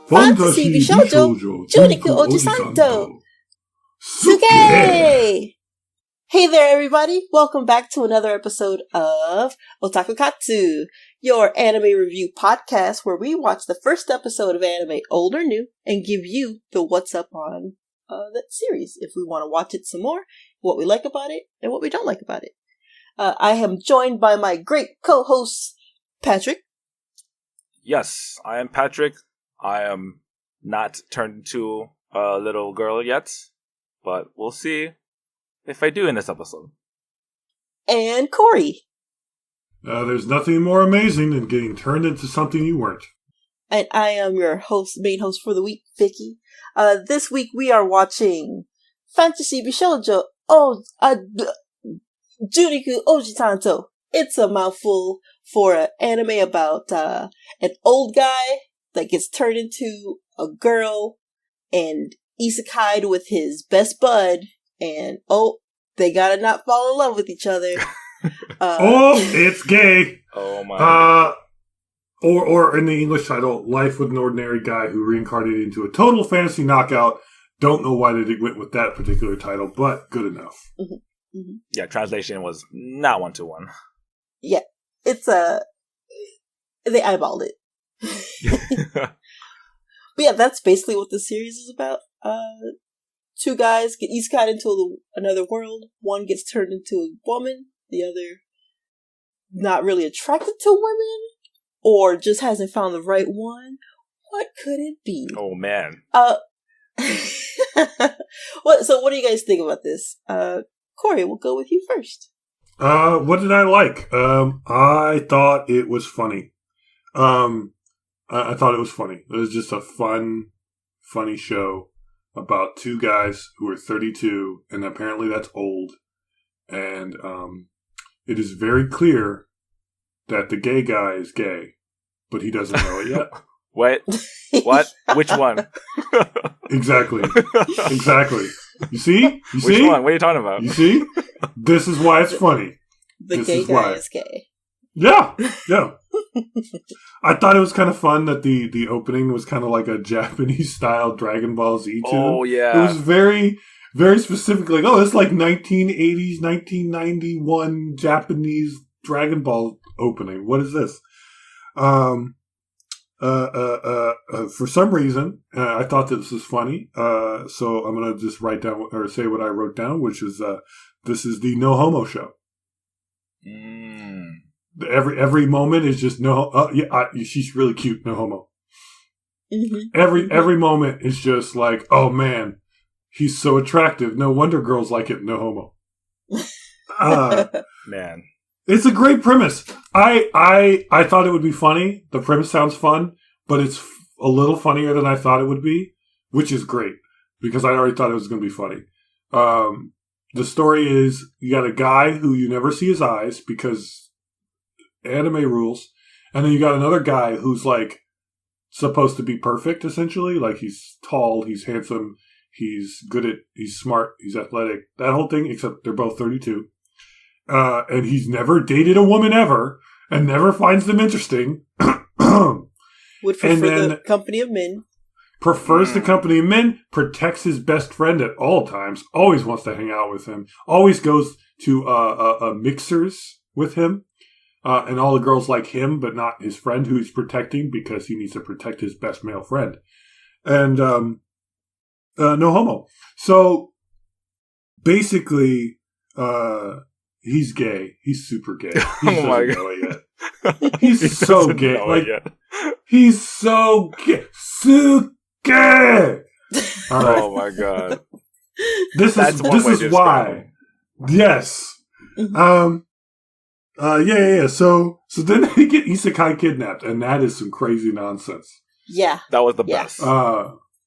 Fantasy Bishoujo Juniku Ojisan Suke! Hey there, everybody! Welcome back to another episode of Taku Katsu, your anime review podcast where we watch the first episode of anime, old or new, and give you the what's up on that series. If we want to watch it some more, what we like about it, and what we don't like about it. I am joined by my great co-host, Patrick. Yes, I am Patrick. I am not turned into a little girl yet, but we'll see if I do in this episode. And Cori. There's nothing more amazing than getting turned into something you weren't. And I am your main host for the week, Vicky. This week we are watching Fantasy Bishoujo Juniku Ojisan. It's a mouthful for an anime about an old guy that gets turned into a girl and isekai'd with his best bud, and they gotta not fall in love with each other. It's gay. Oh my. Or in the English title, Life with an Ordinary Guy Who Reincarnated into a Total Fantasy Knockout. Don't know why they went with that particular title, but good enough. Mm-hmm. Mm-hmm. Yeah, translation was not 1-to-1. Yeah, it's they eyeballed it. But yeah, that's basically what the series is about. Two guys get isekai'd into another world. One gets turned into a woman. The other not really attracted to women, or just hasn't found the right one. What could it be? Oh man. What do you guys think about this? Cori, we'll go with you first. What did I like? I thought it was funny. I thought it was funny. It was just a funny show about two guys who are 32, and apparently that's old. And it is very clear that the gay guy is gay, but he doesn't know it yet. What? What? Which one? Exactly. You see? Which one? What are you talking about? You see? This is why it's funny. The gay guy is gay. Yeah. I thought it was kind of fun that the opening was kind of like a Japanese-style Dragon Ball Z tune. Oh, yeah. It was very, very specific. Like, it's like 1980s, 1991 Japanese Dragon Ball opening. What is this? For some reason, I thought this was funny. So I'm going to just write down or say what I wrote down, which is, this is the no homo show. Every moment is just she's really cute, no homo. Mm-hmm. Every moment is just like, oh man, he's so attractive. No wonder girls like it, no homo. Man. It's a great premise. I thought it would be funny. The premise sounds fun, but it's a little funnier than I thought it would be, which is great because I already thought it was going to be funny. The story is you got a guy who you never see his eyes because anime rules, and then you got another guy who's like supposed to be perfect, essentially. Like he's tall, he's handsome, he's smart, he's athletic, that whole thing, except they're both 32. And he's never dated a woman ever and never finds them interesting. Would prefer the company of men. Prefers the company of men, protects his best friend at all times, always wants to hang out with him, always goes to mixers with him, and all the girls like him, but not his friend who he's protecting because he needs to protect his best male friend. And no homo. So basically, he's gay. He's super gay. He doesn't know it yet. He's so gay. Like, he's so gay. So gay. All right. Oh my god. This is why. Yes. Mm-hmm. Yeah. So then they get isekai kidnapped, and that is some crazy nonsense. Yeah. That was the best.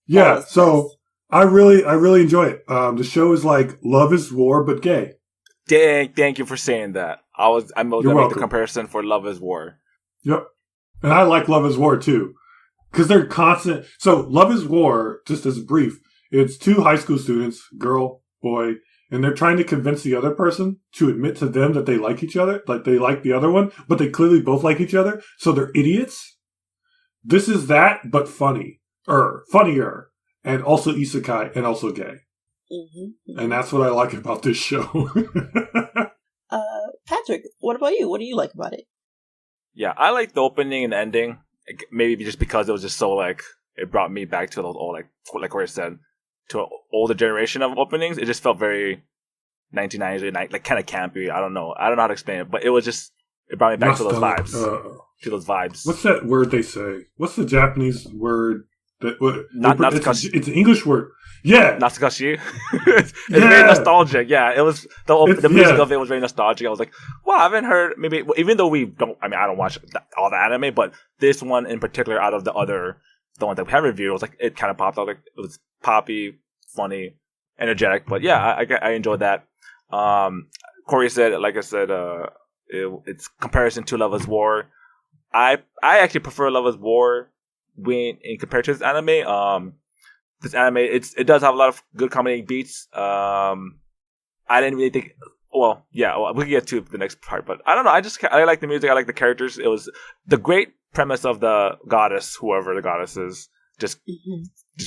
Yeah. So I really enjoy it. The show is like Love is War, but gay. Thank you for saying that. I'm going to make the comparison for Love is War. Yep. And I like Love is War too. Because they're constant. So Love is War, just as a brief, it's two high school students, girl, boy, and they're trying to convince the other person to admit to them that they like each other, like they like the other one, but they clearly both like each other, so they're idiots. This is that, but funny. funnier, and also isekai, and also gay. Mm-hmm. And that's what I like about this show. Patrick, what about you? What do you like about it? Yeah, I like the opening and ending. Maybe just because it was just so like it brought me back to those old like Corey said, to an older generation of openings. It just felt very 1990s, like kind of campy. I don't know how to explain it, but it was just it brought me back to those vibes. To those vibes. What's that word they say? What's the Japanese word? It's an English word. Yeah, Natsukashi. It's very nostalgic. Yeah, it was the music of it was very nostalgic. I was like, wow, I haven't heard maybe even though I don't watch all the anime, but this one in particular out of the ones that we have reviewed, it was like it kind of popped out. Like it was poppy, funny, energetic. But yeah, I enjoyed that. Cori said, like I said, it's comparison to Love is War. I actually prefer Love is War when in compared to this anime. This anime, it does have a lot of good comedy beats. I didn't really think. Well, yeah, we can get to the next part, but I don't know. I like the music. I like the characters. It was the great premise of the goddess, whoever the goddess is, just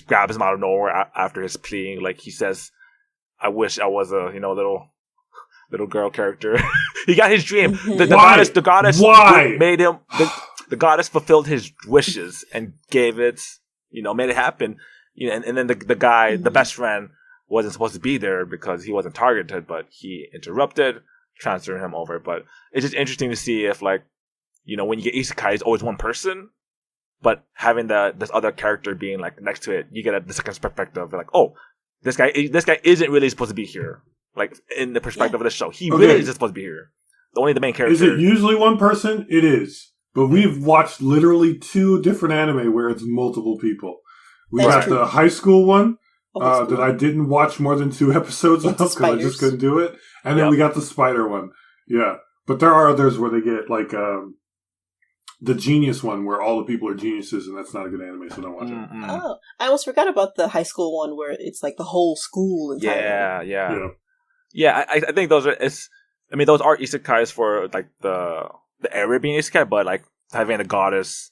grabs him out of nowhere after his pleading. Like he says, "I wish I was a little girl character." He got his dream. The goddess made him. The goddess fulfilled his wishes and gave it. Made it happen. And then the guy, the best friend, wasn't supposed to be there because he wasn't targeted, but he interrupted, transferred him over. But it's just interesting to see if, like, when you get isekai, it's always one person, but having this other character being like next to it, you get the second perspective. Like, oh, this guy isn't really supposed to be here. Like in the perspective of the show, he really isn't supposed to be here. Only the main character. Is it usually one person? It is, but we've watched literally 2 different anime where it's multiple people. We got the high school one that I didn't watch more than 2 episodes of because I just couldn't do it. And then we got the spider one. Yeah. But there are others where they get like the genius one where all the people are geniuses and that's not a good anime, so don't watch it. Oh, I almost forgot about the high school one where it's like the whole school. Yeah, I think those are, those are isekais for like the area being isekai, but like having a goddess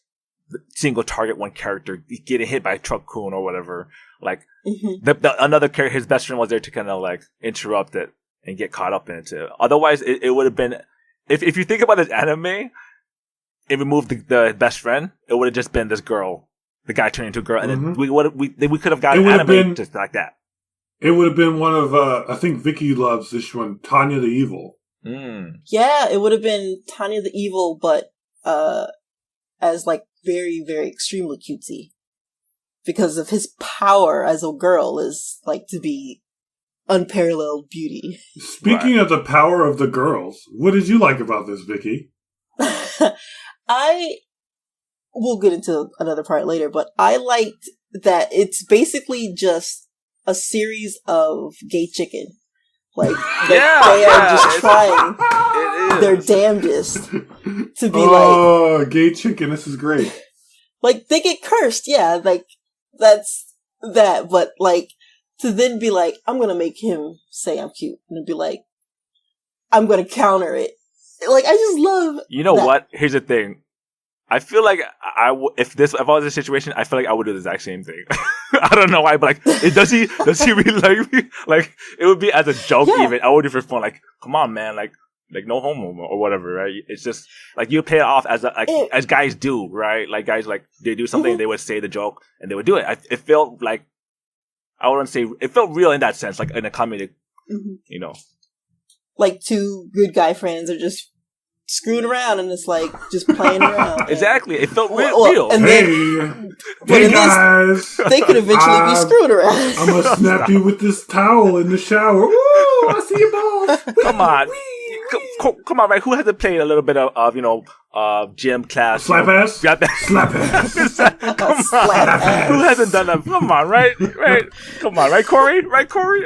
single target one character getting hit by a truck coon or whatever, like another character, his best friend was there to kind of like interrupt it and get caught up in it too. Otherwise it would have been, if you think about this anime and remove the best friend, it would have just been this girl, the guy turning into a girl, and then we could have gotten an anime just like that. It would have been one of I think Vicky loves this one, Tanya the Evil. Yeah, it would have been Tanya the Evil, but as like very, very extremely cutesy. Because of his power as a girl is like to be unparalleled beauty. Speaking of the power of the girls, what did you like about this, Vicky? We'll get into another part later, but I liked that it's basically just a series of gay chicken. Like, they are just trying their damnedest to be gay chicken, this is great. Like, they get cursed, yeah, like, that's that, but, like, to then be like, I'm gonna make him say I'm cute, and be like, I'm gonna counter it. Like, I just love that. What? Here's the thing. I feel like if I was in this situation, I feel like I would do the exact same thing. I don't know why, but like, does he really like me? Like, it would be as a joke even. I would do it for fun. Like, come on, man. Like no homo or whatever, right? It's just like you pay it off as as guys do, right? Like guys, like they do something, they would say the joke and they would do it. It felt like, I wouldn't say it felt real in that sense, like in a comedic, like 2 good guy friends are just screwing around and it's like just playing around. Exactly. It felt real. And then, guys. They could eventually be screwing around. I'm going to snap you with this towel in the shower. Woo! I see your balls. Come on. Come on, right? Who hasn't played a little bit of gym class? Slap ass? Slap ass. Come on. Slap ass. Who hasn't done that? Come on, right? Come on, right, Cori? Right, Cori?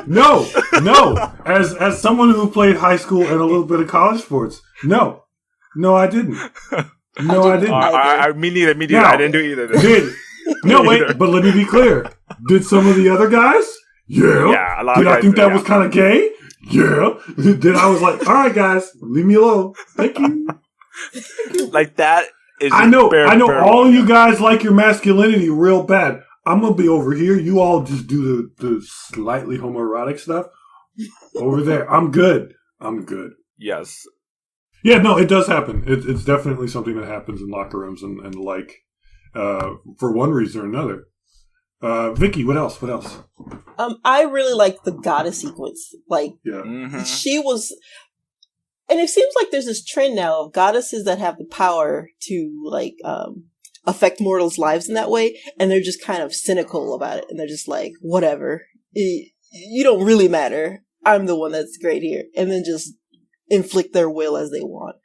No. As someone who played high school and a little bit of college sports, no, I didn't. I didn't. Me neither. Now, I didn't do either. Wait, but let me be clear. Did some of the other guys? Yeah. A lot of guys I think that was kind of gay? Yeah. Then I was like, all right, guys, leave me alone. Thank you. Like that. I know all you guys like your masculinity real bad. I'm going to be over here. You all just do the slightly homoerotic stuff over there. I'm good. Yes. Yeah, no, it does happen. It's definitely something that happens in locker rooms and like, for one reason or another. Vicky, what else? I really like the goddess sequence. Like, she was... And it seems like there's this trend now of goddesses that have the power to, like, affect mortals' lives in that way, and they're just kind of cynical about it, and they're just like, whatever. You don't really matter. I'm the one that's great here. And then just inflict their will as they want.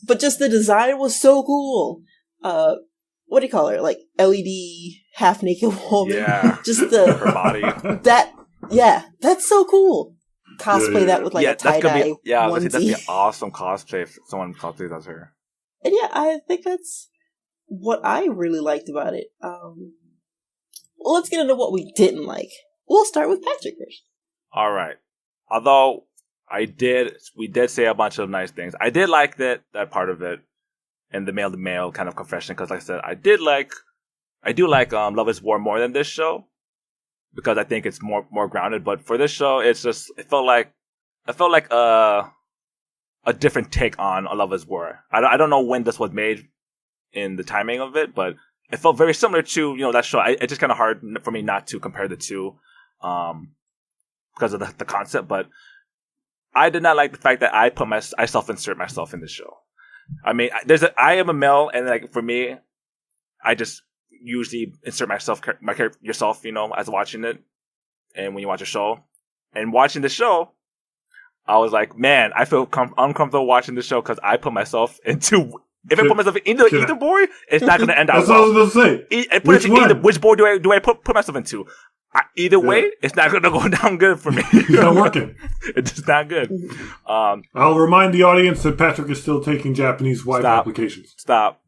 But just the design was so cool. What do you call her? Like, LED half-naked woman. Yeah. Just her body. That's so cool. Cosplay that with like a tie-dye onesie. That'd be an awesome cosplay if someone cosplays as her. And yeah, I think that's what I really liked about it. Well, let's get into what we didn't like. We'll start with Patrick first. All right. Although we did say a bunch of nice things. I did like that part of it, and the male-to-male kind of confession, because like I said, I do like Love is War more than this show, because I think it's more grounded. But for this show, it felt like a different take on Love is War. I don't know when this was made in the timing of it, but it felt very similar to, that show. It's just kind of hard for me not to compare the two, because of the concept. But I did not like the fact that I self-insert myself in the show. I mean, I am a male, and like for me, I just usually insert yourself, as watching it. And when you watch a show, and watching the show, I was like, man, I feel uncomfortable watching the show because I put myself into. If I put myself into either boy, it's not going to end out. That's what I was going to say. Which boy do I put myself into? Either way, it's not going to go down good for me. It's not working. It's just not good. I'll remind the audience that Patrick is still taking Japanese wife applications. Stop.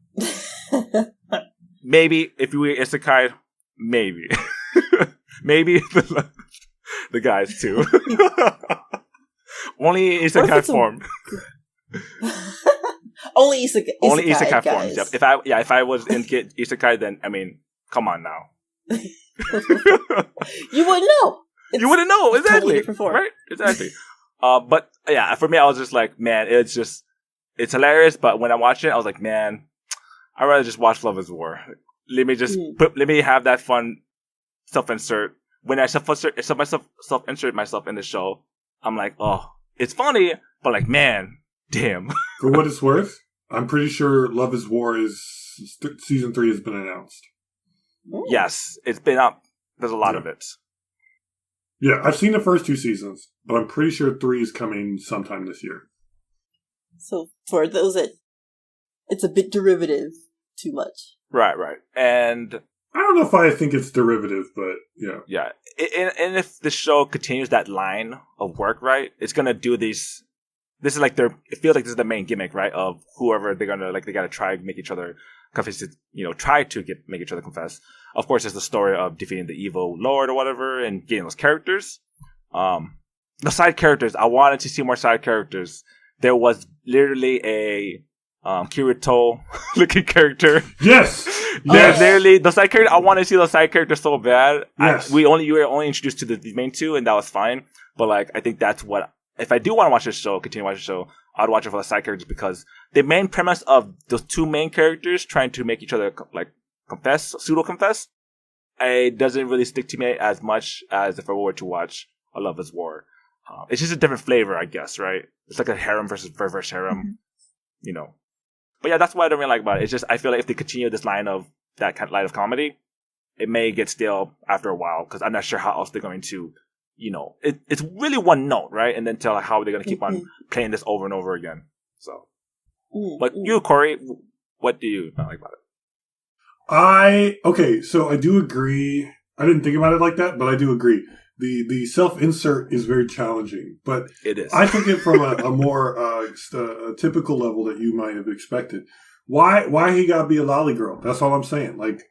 Maybe if you were isekai, maybe. Maybe the guys too. Only isekai form. Only isekai forms. Yep. If I was in isekai, then I mean, come on now. You wouldn't know. You wouldn't know, exactly. Totally different form. Right? Exactly. But yeah, for me, I was just like, man, it's hilarious. But when I watched it, I was like, man, I'd rather just watch Love is War. Let me have that fun self-insert. When I self-insert myself in the show, I'm like, oh, it's funny, but like, man, damn. For what it's worth, I'm pretty sure Love is War season 3 has been announced. Ooh. Yes, it's been up. There's a lot of it. Yeah, I've seen the first 2 seasons, but I'm pretty sure 3 is coming sometime this year. So for those that it's a bit derivative too much. Right. And I don't know if I think it's derivative, but yeah. Yeah. And if the show continues that line of work, right, it's going to do these. This is like it feels like this is the main gimmick, right, of whoever they're going to, like, they got to try to make each other confess, make each other confess. Of course, there's the story of defeating the evil lord or whatever and getting those characters. The side characters, I wanted to see more side characters. There was literally a Kirito looking character. Yes. Literally the side character. I want to see those side characters so bad. Yes. You were only introduced to the main 2, and that was fine. But like, I think that's what, if I do want to watch this show, continue to watch the show, I'd watch it for the side characters, because the main premise of those 2 main characters trying to make each other like pseudo confess, it doesn't really stick to me as much as if I were to watch A Love is War. It's just a different flavor, I guess, right? It's like a harem versus reverse harem, But yeah, that's what I don't really like about it. It's just, I feel like if they continue this line of that kind of line of comedy, it may get stale after a while, because I'm not sure how else they're going to, it's really one note, right? And then tell how they're going to keep on playing this over and over again. So, but you, Cori, what do you not like about it? So I do agree. I didn't think about it like that, but I do agree. The self-insert is very challenging, but it is. I took it from a more a typical level that you might have expected. Why he gotta be a lolly girl? That's all I'm saying. Like,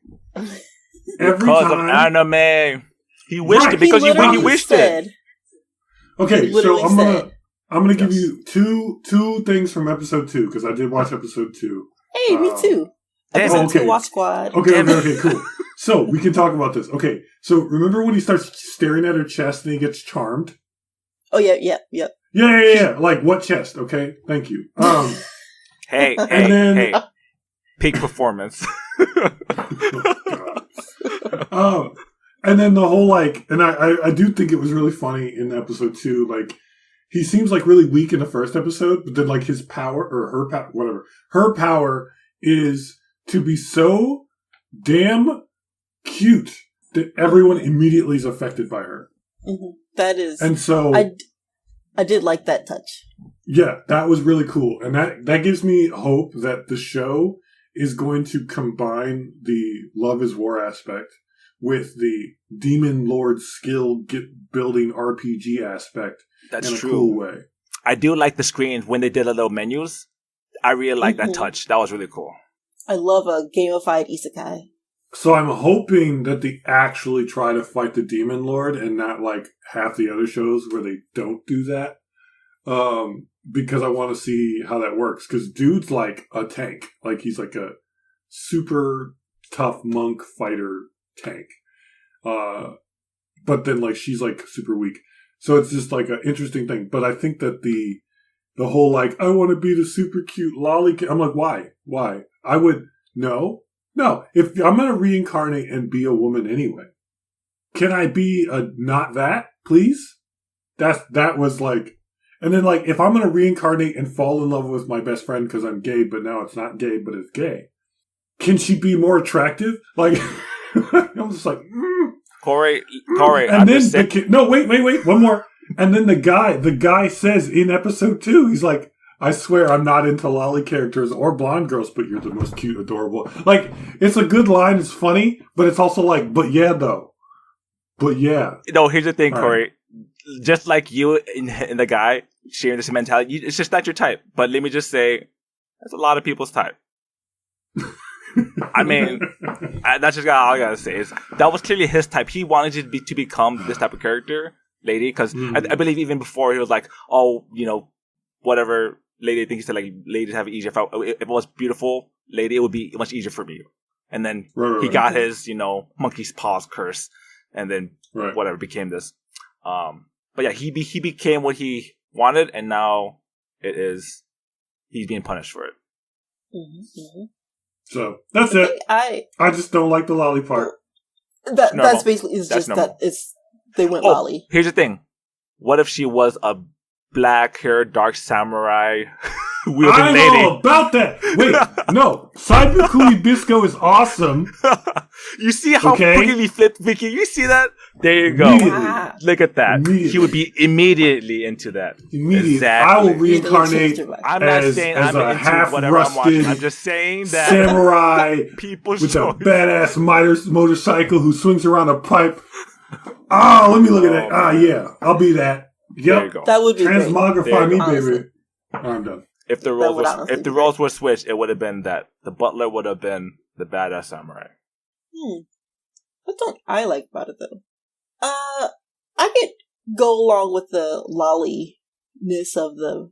every because time, of anime, he wished it because he wished it. Okay, so I'm gonna give you two things from episode 2, because I did watch episode 2. Hey, me too. Episode 2 Watch Squad. Okay, cool. So, we can talk about this. Okay, so remember when he starts staring at her chest and he gets charmed? Oh, yeah. Yeah. Like, what chest? Okay, thank you. Hey, peak performance. And then the whole, like, and I do think it was really funny in episode 2, like, he seems like really weak in the first episode, but then like his power, or her power, whatever, her power is to be so damn cute that everyone immediately is affected by her. Mm-hmm. That is. And so I did like that touch. Yeah, that was really cool. And that gives me hope that the show is going to combine the Love is War aspect with the Demon Lord skill building RPG aspect. That's in a true. Cool way. I do like the screens when they did the little menus. I really like that touch. That was really cool. I love a gamified isekai. So I'm hoping that they actually try to fight the Demon Lord and not like half the other shows where they don't do that. Because I want to see how that works. Because dude's like a tank. Like he's like a super tough monk fighter tank. But then like she's like super weak. So it's just like an interesting thing. But I think that the whole like, I want to be the super cute lolly. I'm like, why? Why? I would, no. If I'm going to reincarnate and be a woman anyway, can I be not that, please? That was like, and then like, if I'm going to reincarnate and fall in love with my best friend because I'm gay, but now it's not gay, but it's gay. Can she be more attractive? Like, I'm just like, Cori. And then wait, one more. And then the guy says in episode 2, he's like, I swear I'm not into lolly characters or blonde girls, but you're the most cute, adorable. Like, it's a good line. It's funny, but it's also like, but yeah, though. But yeah. No, here's the thing, All Cori. right. Just like you and the guy sharing this mentality, it's just not your type. But let me just say, that's a lot of people's type. I mean, that's just all I gotta say. Is that was clearly his type. He wanted to become this type of character, lady, because I believe even before he was like, oh, you know, whatever, lady. I think he said like, ladies have it easier. If it was beautiful, lady, it would be much easier for me. And then he got his, you know, monkey's paws curse, and then whatever became this. But yeah, he became what he wanted, and now he's being punished for it. Mm-hmm. So that's it. I just don't like the lolly part. That's basically they went lolly. Here's the thing: what if she was a black-haired dark samurai wielding lady? I know about that. Wait, no, Saibuku Hibisco is awesome. You see how quickly he flipped Vicky? You see that? There you go. Look at that. He would be immediately into that. Immediately. Exactly. I will reincarnate I'm not saying as I'm a into whatever I'm watching. half-rusted I'm just saying that samurai people with a badass motorcycle who swings around a pipe. Let me look at that. Yeah, I'll be that. Yep. There you go. That would be Transmogrify me, baby. I'm done. If the roles were switched, it would have been that the butler would have been the badass samurai. What don't I like about it though? I could go along with the lolly-ness of the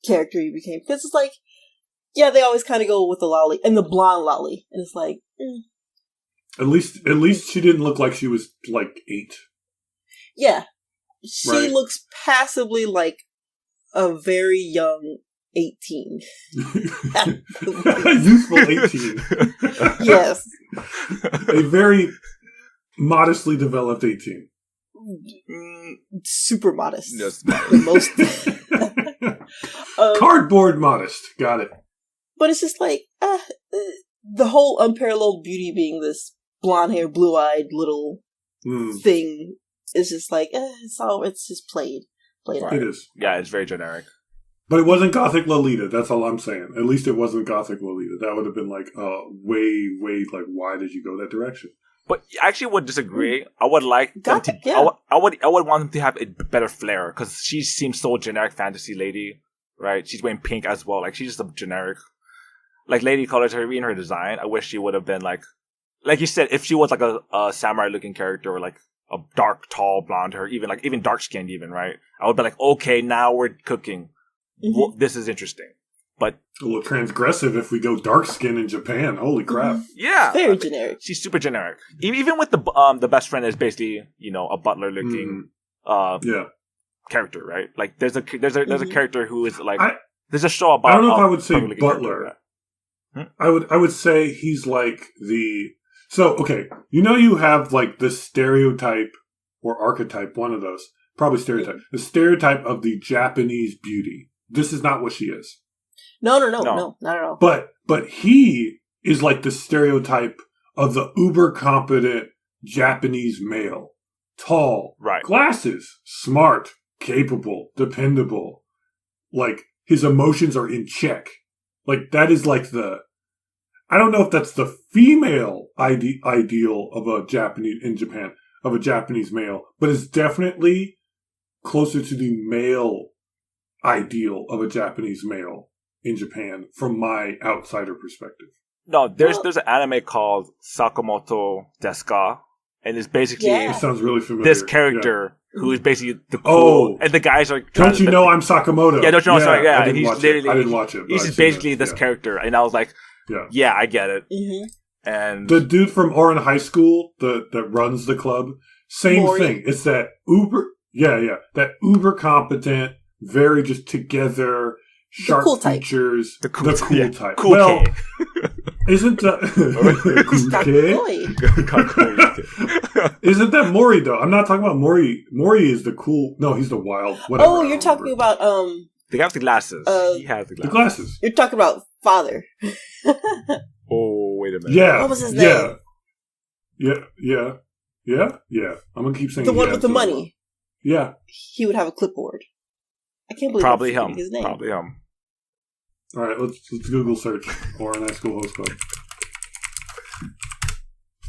character he became, because it's like, yeah, they always kind of go with the lolly and the blonde lolly, and it's like, At least she didn't look like she was like 8. Yeah, she looks passably like a very young 18. Youthful 18. Yes. A very modestly developed 18. Super modest. Yes, The most. Cardboard modest. Got it. But it's just like, the whole unparalleled beauty being this blonde hair, blue-eyed little thing is just like, it's just played out. It is. Yeah, it's very generic. But it wasn't Gothic Lolita. That's all I'm saying. At least it wasn't Gothic Lolita. That would have been like, way, like, why did you go that direction? But I actually would disagree. I would like them to. Yeah. I would want them to have a better flair, because she seems so generic fantasy lady, right? She's wearing pink as well. Like, she's just a generic, like, lady colors. Her in her design, I wish she would have been like you said, if she was like a samurai looking character, or like a dark, tall, blonde hair, even dark skinned, even, right? I would be like, okay, now we're cooking. Well, this is interesting. But a little transgressive if we go dark skin in Japan. Holy crap! Yeah, very generic. She's super generic. Even with the best friend is basically a butler looking character, right? Like there's a character who is like there's a show about. I don't know if I would say butler. I would say he's like the you have like the stereotype or archetype, one of those, probably stereotype, the stereotype of the Japanese beauty. This is not what she is. No, not at all. But he is like the stereotype of the uber competent Japanese male. Tall, right? Glasses, smart, capable, dependable. Like his emotions are in check. Like that is like I don't know if that's the female ideal of a Japanese male, but it's definitely closer to the male ideal of a Japanese male in Japan from my outsider perspective. No, there's an anime called Sakamoto Deska, and it's basically it sounds really familiar. This character who is basically the cool, and the guys are don't you know I'm Sakamoto? Yeah, don't you know? Sorry, yeah, I didn't watch it. He's just basically this character, and I was like, yeah, I get it. Mm-hmm. And the dude from Oran High School that runs the club, same thing. It's that that uber competent, very just together. Sharp cool features, the cool type. Cool well, isn't that isn't that Mori though? I'm not talking about Mori. Mori is the cool. No, he's the wild. Whatever, oh, you're talking about the guy with the glasses. He has the glasses. You're talking about father. Oh, wait a minute. Yeah. What was his name? Yeah. I'm gonna keep saying the one with the money. Yeah. He would have a clipboard. I can't believe probably him. His name. Probably him. All right, let's Google search Oran High School Host Club.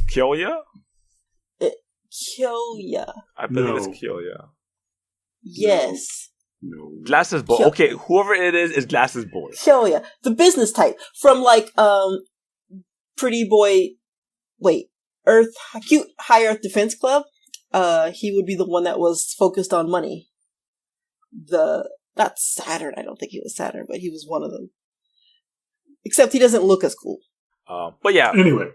Kyoya? Kyoya. I believe it's Kyoya. Yes. No. Glasses boy. Okay, whoever it is Glasses boy. Kyoya, the business type from like Pretty Boy. Wait, Cute High Earth Defense Club. He would be the one that was focused on money. Not Saturn. I don't think he was Saturn, but he was one of them. Except he doesn't look as cool. But yeah. Anyway,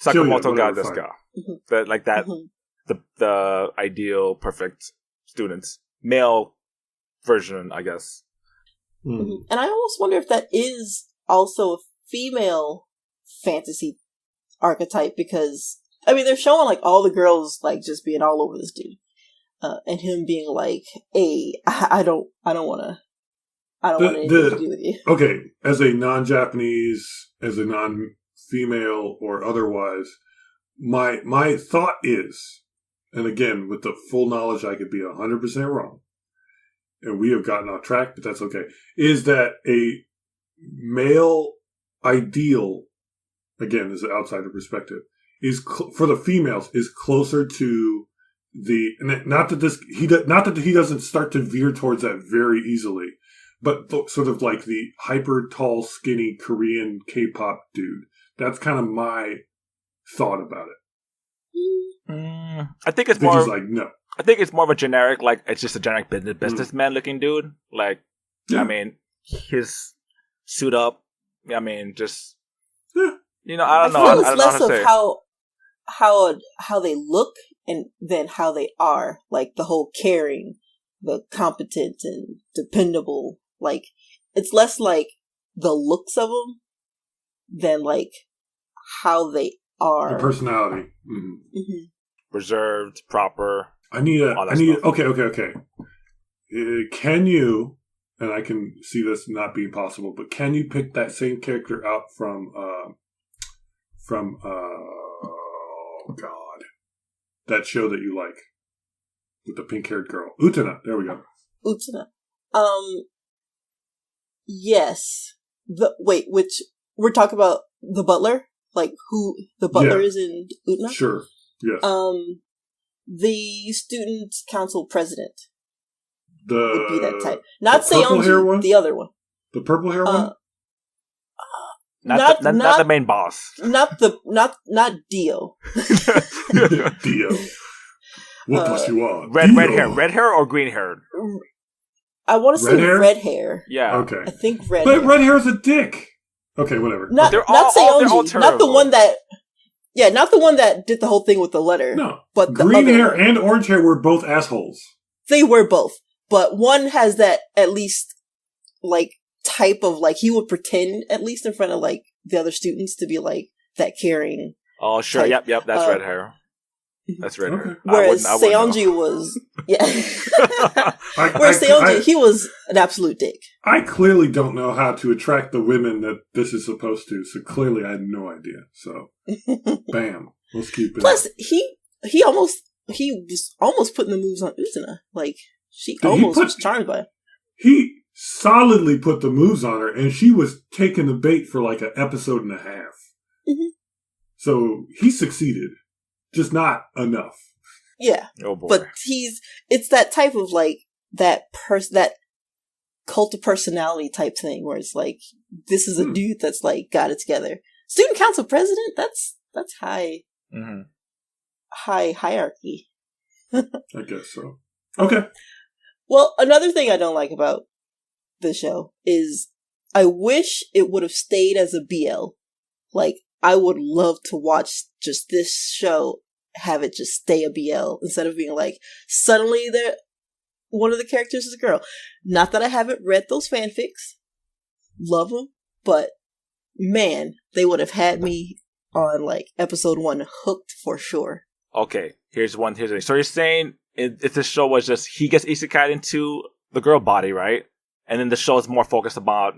Sakamoto ga desu ka. Mm-hmm. Like that. Mm-hmm. The ideal perfect students, male version, I guess. Mm-hmm. And I almost wonder if that is also a female fantasy archetype, because I mean they're showing like all the girls like just being all over this dude. And him being like, "Hey, I don't want anything to do with you." Okay, as a non-Japanese, as a non-female or otherwise, my thought is, and again, with the full knowledge, I could be 100% wrong, and we have gotten off track, but that's okay. Is that a male ideal? Again, as an outsider perspective, is for the females is closer to not that he doesn't start to veer towards that very easily, but sort of like the hyper tall, skinny Korean K-pop dude. That's kind of my thought about it. I think it's more like no. I think it's more of a generic, like it's just a generic businessman looking dude. Like, I mean, his suit up. I mean, just I don't know. I don't know less of how they look and then how they are, like the whole caring, the competent and dependable. Like it's less like the looks of them than like how they are. The personality, reserved, proper. I need. Okay. Can you? And I can see this not being possible, but can you pick that same character out from that show that you like with the pink-haired girl, Utena? There we go. Utena. Yes. Which we're talking about the butler, like who the butler is in Utena. Sure. Yes. The student council president would be that type. Not Seonji, the other one. The purple hair one. Not the main boss. Not Dio. Dio. What does you want? Red hair or green hair? I want to say red hair. Yeah. Okay. I think red But hair. red hair is a dick. Okay, whatever. Not Seonji. Not the one that... Yeah, not the one that did the whole thing with the letter. No. But the green other hair one. and orange hair were both assholes. They were both. But one has that, at least, like, type of, like, he would pretend, at least in front of, like, the other students to be, like, that caring. Oh, sure. Type. Yep. That's red hair. That's red hair. Whereas Seonji was... Yeah. Whereas Seonji, he was an absolute dick. I clearly don't know how to attract the women that this is supposed to, so clearly I had no idea. So, bam. Let's keep it. Plus, he was almost putting the moves on Uzuna. Like, she almost was charmed by it. He solidly put the moves on her, and she was taking the bait for like an episode and a half. Mm-hmm. So, he succeeded. Just not enough. Yeah. Oh boy. But it's that type of like, that cult of personality type thing where it's like, this is a dude that's like, got it together. Student council president, that's high, high hierarchy. I guess so. Okay. Well, another thing I don't like about the show is I wish it would have stayed as a BL. Like, I would love to watch just this show, have it just stay a BL instead of being like, suddenly one of the characters is a girl. Not that I haven't read those fanfics. Love them. But, man, they would have had me on, like, episode 1 hooked for sure. Okay, here's the thing. So you're saying if the show was just, he gets isekai into the girl body, right? And then the show is more focused about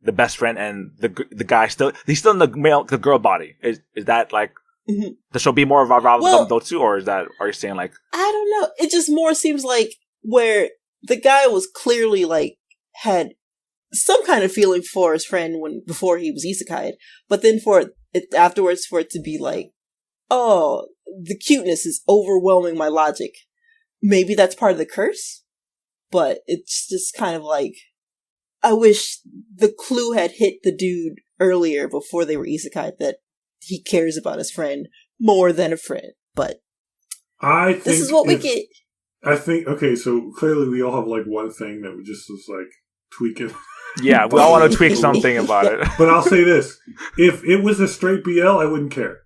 the best friend and the guy he's still in the girl body. Is that like the show be more about those two, or are you saying like, I don't know. It just more seems like where the guy was clearly like had some kind of feeling for his friend before he was isekai'd, but then afterwards for it to be like, oh, the cuteness is overwhelming my logic. Maybe that's part of the curse, but it's just kind of like, I wish the clue had hit the dude earlier before they were isekai that he cares about his friend more than a friend. But this is what we get. I think, okay, so clearly we all have like one thing that we just was like tweaking. Yeah, we all want to tweak something about it. But I'll say this. If it was a straight BL, I wouldn't care.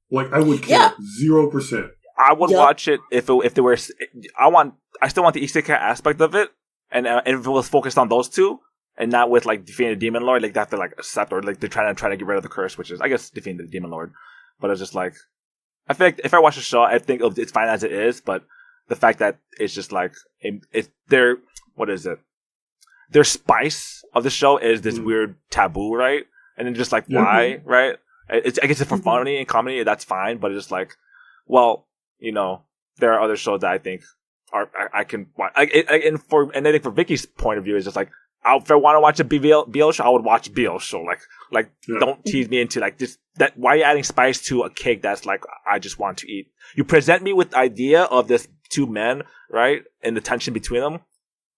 Like, I would care 0%. I would watch it if they were... I still want the isekai aspect of it, and if it was focused on those two, and not with like defeating the demon lord, like they have to like accept, or like they're trying to get rid of the curse, which is I guess defeating the demon lord. But it's just like, I feel like if I watch the show, I think it's fine as it is. But the fact that it's just like their spice of the show is this weird taboo, right? And then just like why, right? I guess it's for funny and comedy, that's fine. But it's just like, well, you know, there are other shows that I think I can watch. And I think for Vicky's point of view, is just like, if I want to watch a BL show, I would watch a BL show. Like don't tease me into like this. That why are you adding spice to a cake that's like I just want to eat? You present me with the idea of this two men, right, and the tension between them.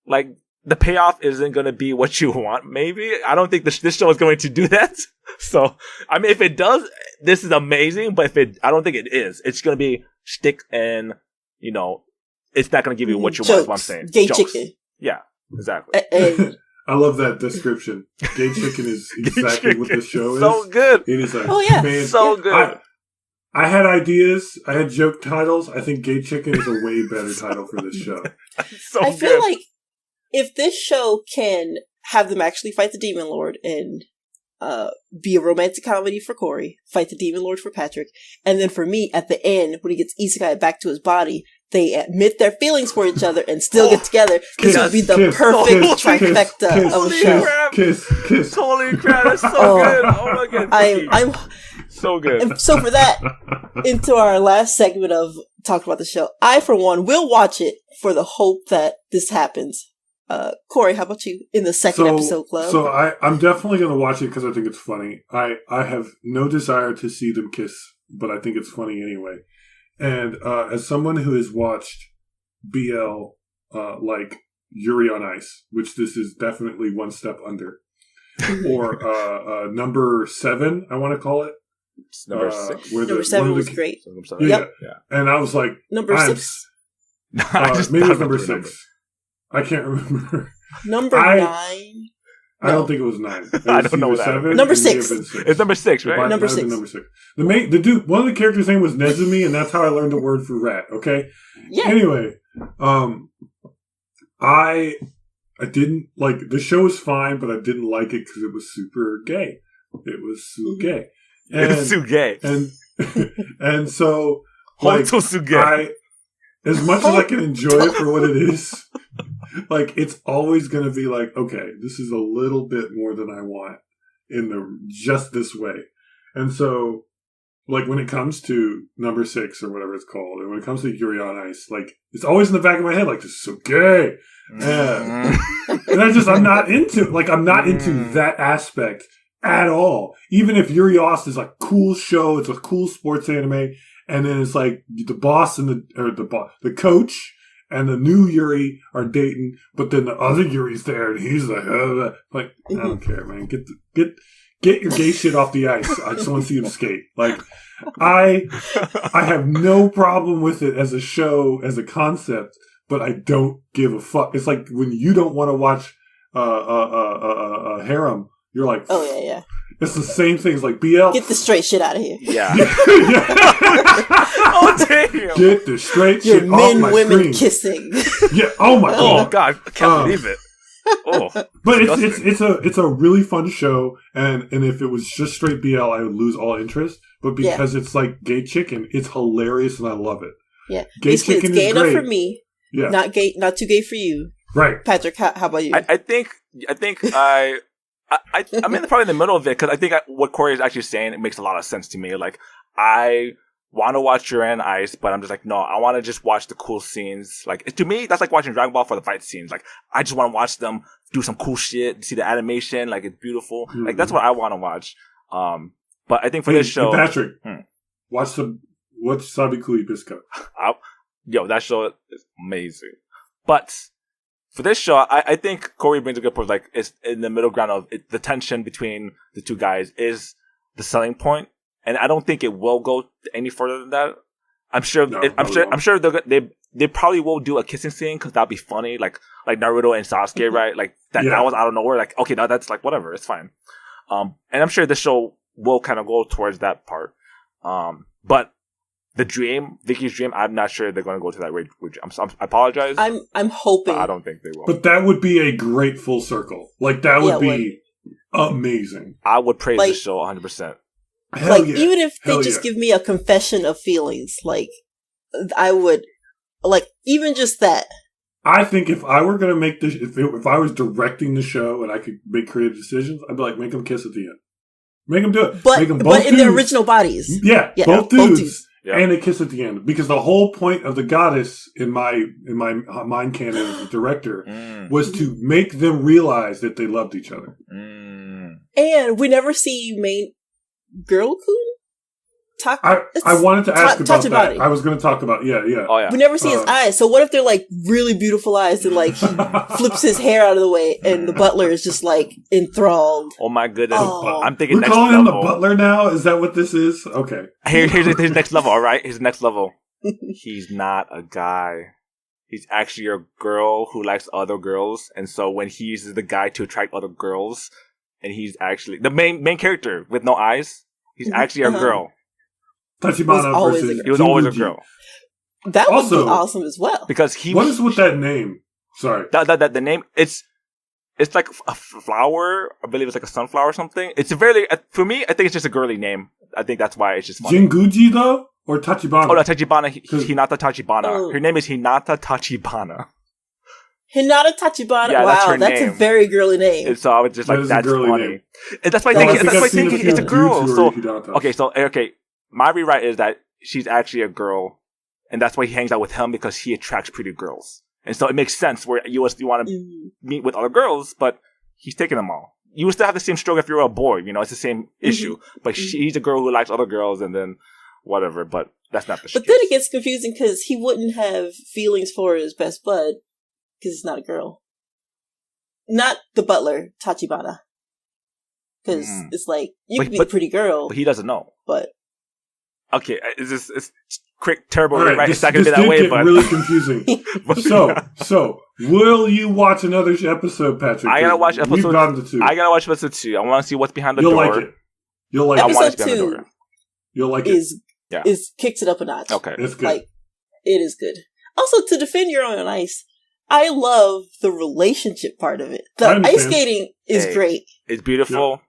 Like the payoff isn't going to be what you want. Maybe I don't think this show is going to do that. So I mean, if it does, this is amazing. But I don't think it is. It's going to be stick and it's not going to give you what you want. Is what I'm saying. Gay chicken. Yeah, exactly. I love that description. Gay chicken is exactly what the show is. So good. It is so good. I had ideas. I had joke titles. I think Gay Chicken is a way better title for this show. I feel like if this show can have them actually fight the Demon Lord and be a romantic comedy for Cori, fight the Demon Lord for Patrick, and then for me, at the end, when he gets isekai back to his body, they admit their feelings for each other and still get together. This would be the perfect trifecta of a show. Kiss. Holy crap, that's so good. Oh my god. I'm so good. And so for that, into our last segment of talking about the show, I, for one, will watch it for the hope that this happens. Cori, how about you in the second episode club? So I'm definitely going to watch it because I think it's funny. I have no desire to see them kiss, but I think it's funny anyway. And as someone who has watched BL like Yuri on Ice, which this is definitely one step under, or number 7, I want to call it. It's number 6. Number 7 was great. Yeah. And I was like, number 6. Maybe it's number 6. I can't remember. Number 9. I don't think it was 9. I don't know that. 7, Number 6. It's number 6, right? Number 6. Number 6. The dude, one of the characters' name was Nezumi, and that's how I learned the word for rat. Okay. Yeah. Anyway, I didn't like the show was fine, but I didn't like it because it was super gay. It was so gay. And, it's so gay. And so like as much as I can enjoy it for what it is, like it's always going to be like, okay, this is a little bit more than I want in just this way. And so like when it comes to number 6 or whatever it's called, and when it comes to Yuri on Ice, like it's always in the back of my head, like this is so gay. And I'm not into that aspect at all. Even if Yuri Ost is like cool show, it's a cool sports anime, and then it's like the boss and the coach and the new Yuri are dating, but then the other Yuri's there and he's like, like I don't care, man. Get your gay shit off the ice. I just want to see him skate. Like I have no problem with it as a show, as a concept, but I don't give a fuck. It's like when you don't want to watch a harem, you're like, oh yeah. It's the same thing. It's like BL. Get the straight shit out of here. Yeah. Oh damn! Get the straight shit off my screen. Men, women kissing. Yeah. Oh my god. Oh god. I can't believe it. Oh. But it's a really fun show, and if it was just straight BL, I would lose all interest. But because it's like gay chicken, it's hilarious, and I love it. Yeah. Gay Basically, chicken it's gay is enough great. for me. Yeah. Not too gay for you. Right. Patrick, how about you? I think I'm probably in the middle of it because I think what Cori is actually saying, it makes a lot of sense to me. Like, I want to watch Yuri on Ice, but I'm just like, no, I want to just watch the cool scenes. Like, to me, that's like watching Dragon Ball for the fight scenes. Like, I just want to watch them do some cool shit, see the animation, like, it's beautiful. Mm-hmm. Like, that's what I want to watch. But I think for this show... Hey, Patrick, watch Sabikui Biscuit. Yo, that show is amazing. But... for this show, I think Cori brings a good point. Like, it's in the middle ground of the tension between the two guys is the selling point, and I don't think it will go any further than that. I'm sure. I'm sure they probably will do a kissing scene because that'd be funny, like Naruto and Sasuke, right? Like that was out of nowhere. Like, okay, now that's like whatever, it's fine. And I'm sure the show will kind of go towards that part. But the dream, Vicky's dream, I'm not sure they're going to go to that way. I apologize. I'm hoping. I don't think they will. But that would be a great full circle. Like, that would be amazing. I would praise the show 100%. Hell yeah. Even if they just give me a confession of feelings, like, I would, like, even just that. I think if I were going to make this, if I was directing the show and I could make creative decisions, I'd be like, make them kiss at the end. Make them do it. But both in their original bodies. Yeah, both dudes. Yeah. And they kiss at the end, because the whole point of the goddess in my mind canon as a director was to make them realize that they loved each other. And we never see main girl-kun? I wanted to ask about Tachibana. that. I was going to talk about Oh yeah. We never see his eyes. So what if they're like really beautiful eyes and like he flips his hair out of the way and the butler is just like enthralled? Oh my goodness! Oh. I'm thinking we're next calling level. him the butler now. Is that what this is? Okay. Here's his next level. All right, his next level. He's not a guy. He's actually a girl who likes other girls, and so when he uses the guy to attract other girls, and he's actually the main character with no eyes. He's actually a girl. Tachibana versus he was always a girl. That would be awesome as well. Because he what is with that name? Sorry. That the name, it's like a flower. I believe it's like a sunflower or something. It's for me, I think it's just a girly name. I think that's why it's just funny. Jinguji though? Or Tachibana? Oh no, Tachibana. Hinata Tachibana. Oh. Her name is Hinata Tachibana. Hinata Tachibana. Yeah, wow, that's a very girly name. And so I was just like, that's funny. And that's why I think it's a girl. So okay. My rewrite is that she's actually a girl, and that's why he hangs out with him, because he attracts pretty girls. And so it makes sense where you want to meet with other girls, but he's taking them all. You would still have the same stroke if you were a boy, it's the same issue. But she's a girl who likes other girls, and then whatever, but that's not the case. But then it gets confusing because he wouldn't have feelings for his best bud, because it's not a girl. Not the butler, Tachibana. Because it's like, you could be a pretty girl. But he doesn't know. But... Okay, it's quick, terrible. All right, Right, this it's not gonna be did that way, get but really confusing. So, will you watch another episode, Patrick? I gotta watch episode. We've gotten to 2. I gotta watch episode 2. I want to see what's behind the You'll door. like it. You'll like I it. want to see Episode behind the 2 door. You'll like it. Is kicks it up a notch. Okay, It's good. Like, it is good. Also, to defend your own ice, I love the relationship part of it. The ice skating is great. It's beautiful.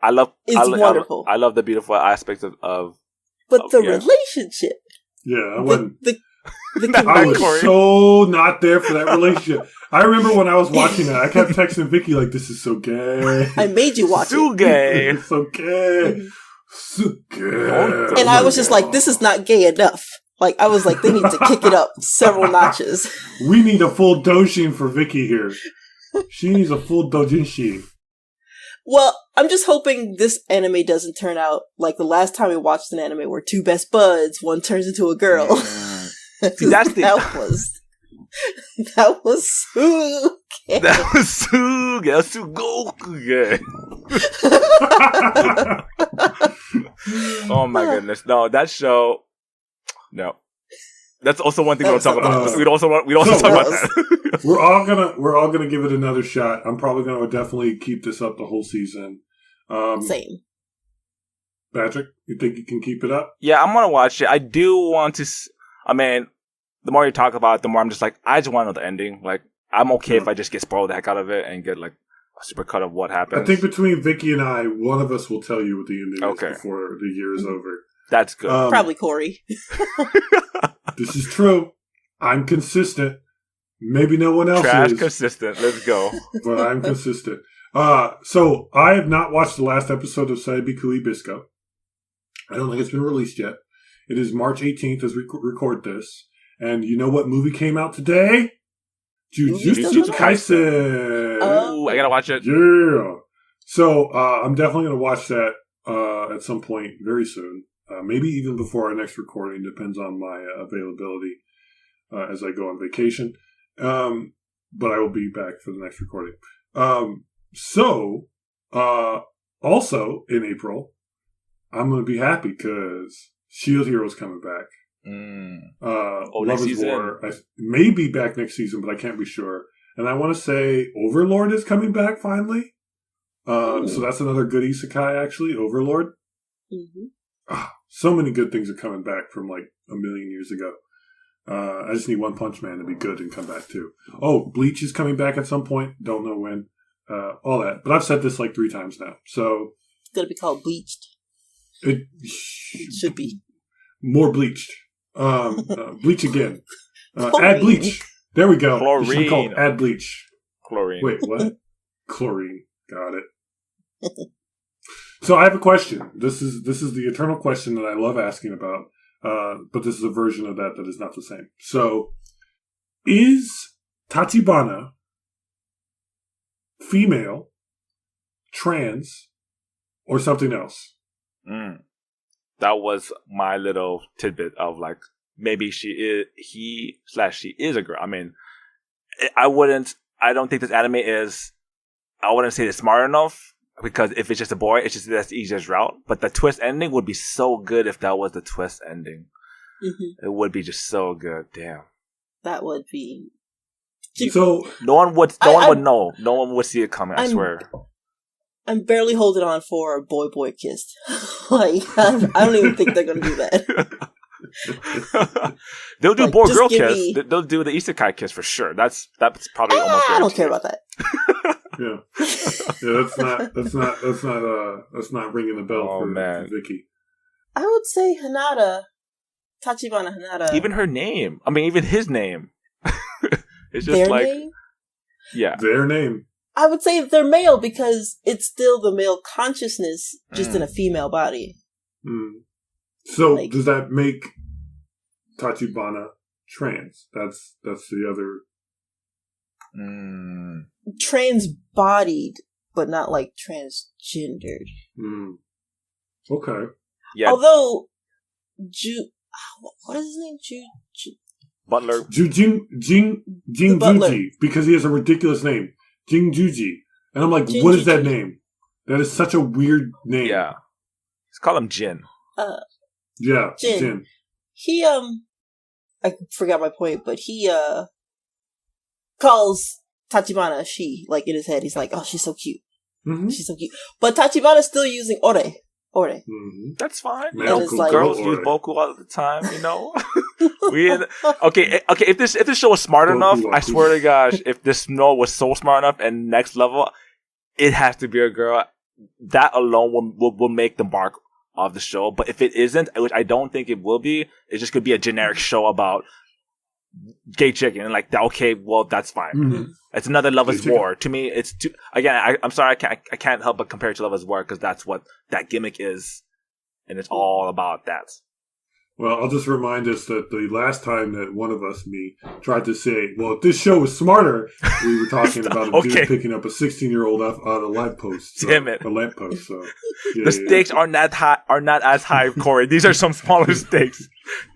Yeah. It's wonderful. I love the beautiful aspects of But the relationship. Yeah, I wasn't. I was so not there for that relationship. I remember when I was watching that, I kept texting Vicky like, "This is so gay." I made you watch so it. Gay. It's so gay. So gay. And I was just like, "This is not gay enough." Like, I was like, they need to kick it up several notches. We need a full dojin for Vicky here. She needs a full dojinshi. Well, I'm just hoping this anime doesn't turn out like the last time we watched an anime where 2 best buds, one turns into a girl. See, that's the... that was so gay. That was so gay. That was so gay. Oh my goodness. No, that show... No. That's also one thing we don't talk about. We also talk about that. We're all gonna give it another shot. I'm probably gonna definitely keep this up the whole season. Same. Patrick, you think you can keep it up? Yeah, I'm gonna watch it. I do want to. I mean, the more you talk about it, the more I'm just like, I just want to know the ending. Like, I'm okay if I just get spoiled the heck out of it and get like a super cut of what happens. I think between Vicky and I, one of us will tell you what the ending is before the year is over. That's good. Probably Cori. This is true. I'm consistent. Maybe no one else Trash is. consistent. Let's go. But I'm consistent. So I have not watched the last episode of Saibiku Ibisco. I don't think it's been released yet. It is March 18th as we record this. And you know what movie came out today? Jujutsu Kaisen. Oh, I gotta watch it. Yeah. So I'm definitely going to watch that at some point very soon. Maybe even before our next recording. Depends on my availability as I go on vacation. But I will be back for the next recording. Also in April, I'm going to be happy because Shield Hero's coming back. Love is War may be back next season, but I can't be sure. And I want to say Overlord is coming back finally. So that's another good isekai, actually, Overlord. Mm-hmm. So many good things are coming back from like a million years ago. I just need One Punch Man to be good and come back too. Oh, Bleach is coming back at some point. Don't know when. All that. But I've said this like 3 times now. So it's going to be called Bleached. It should be. More bleached. Bleach again. Add bleach. There we go. Chlorine. Add bleach. Chlorine. Wait, what? Chlorine. Got it. So I have a question. This is the eternal question that I love asking about. But this is a version of that is not the same. So, is Tachibana female, trans, or something else? That was my little tidbit of like, maybe she is a girl. I mean, I don't think this anime is, I wouldn't say it's smart enough, because if it's just a boy, that's the easiest route. But the twist ending would be so good if that was the twist ending. Mm-hmm. It would be just so good. Damn. That would be. So no one would know. No one would see it coming. I swear. I'm barely holding on for a boy kiss. Like, I don't even think they're gonna do that. They'll do like, boy-girl kiss. They'll do the isekai kiss for sure. That's probably almost. I don't care about that. Yeah, that's not ringing a bell for Vicky. I would say Hinata, Tachibana Hinata. Even her name. I mean, even his name. It's just their like name? Yeah, their name. I would say they're male because it's still the male consciousness, just in a female body. So does that make Tachibana trans? That's the other. Trans-bodied, but not like transgendered. Okay. Yeah. Although, what is his name? Butler. Jinjuji, because he has a ridiculous name. Jinjuji. And I'm like, what is that name? That is such a weird name. Yeah. Let's call him Jin. Yeah, Jin. He I forgot my point, but he calls Tachibana she, like in his head. He's like, oh, she's so cute. Mm-hmm. She's so cute. But Tachibana's still using ore. Mm-hmm. That's fine. Like, girls use boku all the time, you know. Okay. If this show was smart enough, I swear to gosh, if this show was so smart enough and next level, it has to be a girl. That alone will make the mark of the show. But if it isn't, which I don't think it will be, it just could be a generic show about gay chicken, and like that. Okay, well that's fine. Mm-hmm. It's another Lovers War. To me, it's too. Again, I'm sorry, I can't help but compare it to Lovers War because that's what that gimmick is, and it's all about that. Well, I'll just remind us that the last time that one of us, me, tried to say, well, if this show was smarter, we were talking about a dude picking up a 16-year-old off on a lamppost. Damn it. A lamppost, so. Yeah, the stakes are not as high, Cori. These are some smaller stakes.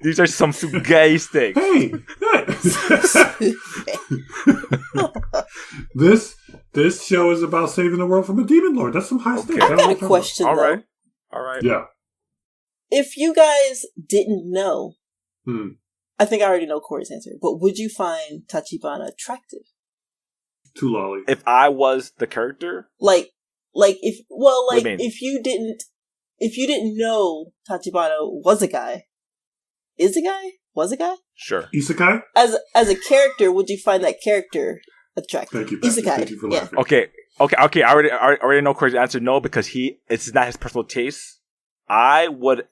These are some gay stakes. Hey! This show is about saving the world from a demon lord. That's some high stakes. I got a question, All right. Yeah. If you guys didn't know, I think I already know Cori's answer, but would you find Tachibana attractive? Too lolly. If I was the character? If you didn't know Tachibana was a guy, was a guy? Sure. Isekai? As a character, would you find that character attractive? Thank you, Patrick. Isekai. Thank you for laughing. Okay. I already know Cori's answer. No, because it's not his personal taste. I would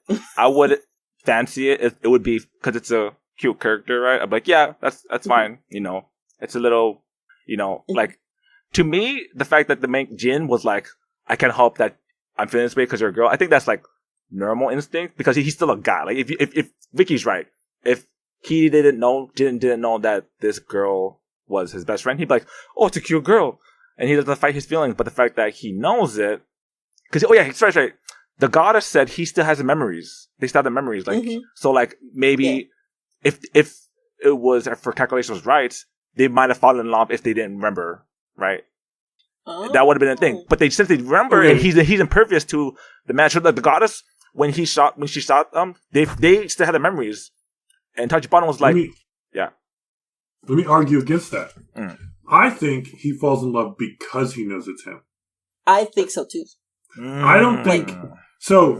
fancy it. It would be because it's a cute character, right? I'm like, yeah, that's fine. You know, it's a little, like to me, the fact that the main Jin was like, I can't help that I'm feeling this way because you're a girl. I think that's like normal instinct because he's still a guy. Like if Vicky's right, if he didn't know that this girl was his best friend, he'd be like, oh, it's a cute girl, and he doesn't fight his feelings. But the fact that he knows it, because it's right. The goddess said he still has the memories. They still have the memories. Like, so like maybe if it was, if her calculation was right, they might have fallen in love if they didn't remember, right? Oh. That would have been a thing. But since they remember, and he's impervious to the man. So like the goddess, when she shot them, they still had the memories. And Tachibana was like, Let me argue against that. I think he falls in love because he knows it's him. I think so too. I don't think so.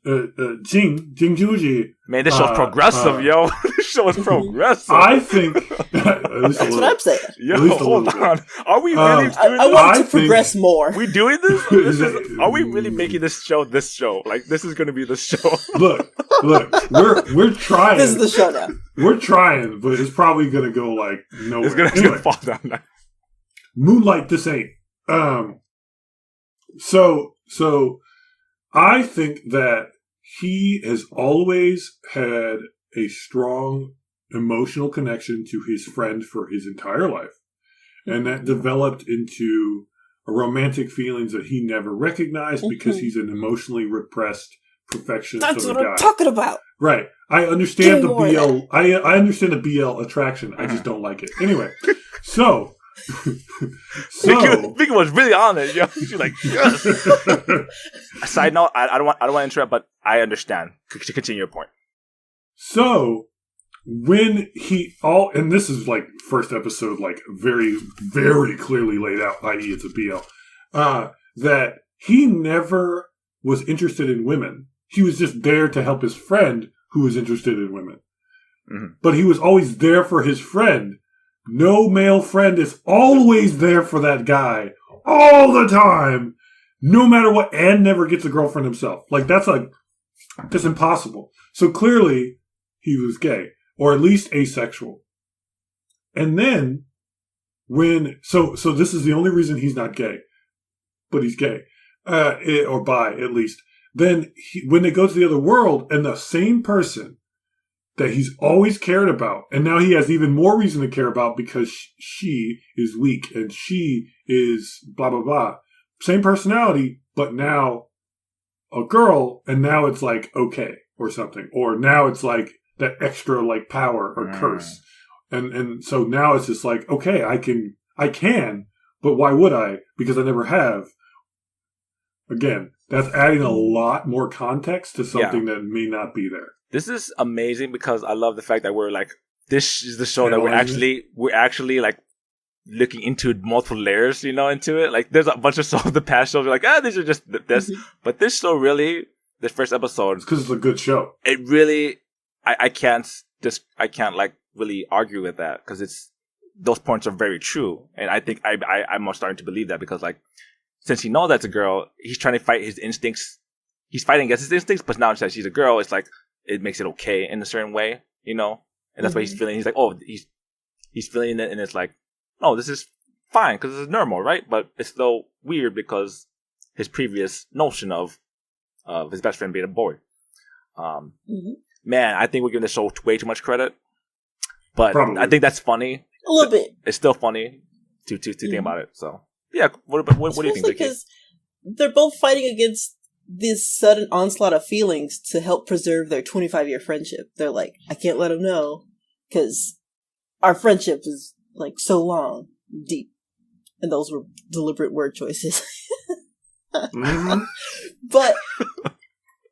Jingjuji. Man, this show's progressive, yo. This show is progressive. I think that's what I'm saying. Yo, hold on. Are we really doing this? I want it to progress more. We doing this? Are we really making this show? Like, this is going to be the show. Look. We're trying. This is the show now. We're trying, but it's probably going to go like nowhere. It's going to fall down now. Moonlight, this ain't. So I think that he has always had a strong emotional connection to his friend for his entire life. And that developed into a romantic feelings that he never recognized because he's an emotionally repressed perfectionist. That's what I'm talking about. Right. I understand the BL. I understand the BL attraction. I just don't like it. Anyway, so Vicky was really on it, yo. She's like, yes. Side note, I don't want to interrupt, but I understand. To continue your point. So when and this is like first episode, like very, very clearly laid out, i.e. it's a BL, that he never was interested in women. He was just there to help his friend who was interested in women. Mm-hmm. But he was always there for his friend. No male friend is always there for that guy all the time, no matter what, and never gets a girlfriend himself. Like, that's impossible. So clearly he was gay, or at least asexual. And then so this is the only reason he's not gay, but he's gay, or bi at least. Then when they go to the other world and the same person that he's always cared about, and now he has even more reason to care about because she is weak and she is blah, blah, blah. Same personality, but now a girl, and now it's like okay or something. Or now it's like that extra like power or curse. And so now it's just like, okay, I can, but why would I? Because I never have. Again, That's adding a lot more context to something that may not be there. This is amazing because I love the fact that we're like, this is the show that we're actually like looking into multiple layers, into it. Like there's a bunch of shows, the past shows are like, these are just this. But this show really, this first episode. It's because it's a good show. It really, I can't like really argue with that because those points are very true. And I think I'm starting to believe that because like, since he knows that's a girl, he's trying to fight his instincts. He's fighting against his instincts, but now since she's a girl, it's like, it makes it okay in a certain way, And that's what he's feeling. He's like, he's feeling it, and it's like, oh, this is fine because this is normal, right? But it's still weird because his previous notion of his best friend being a boy. Man, I think we're giving the show way too much credit, but probably. I think that's funny. A little bit. It's still funny to think about it. So yeah, what do you think, Vicky? Because they're both fighting against this sudden onslaught of feelings to help preserve their 25-year friendship. They're like, I can't let him know because our friendship is like so long, deep, and those were deliberate word choices. But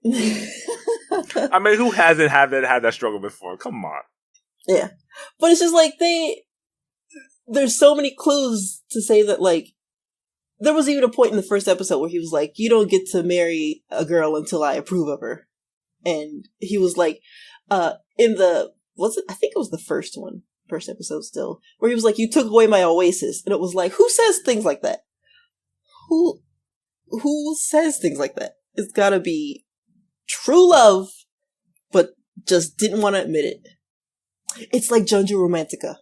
I mean, who hasn't had that struggle before? Come on. Yeah, but it's just like there's so many clues to say that like. There was even a point in the first episode where he was like, you don't get to marry a girl until I approve of her. And he was like, I think it was the first episode still, where he was like, you took away my oasis. And it was like, who says things like that? Who says things like that? It's gotta be true love, but just didn't want to admit it. It's like Junju Romantica.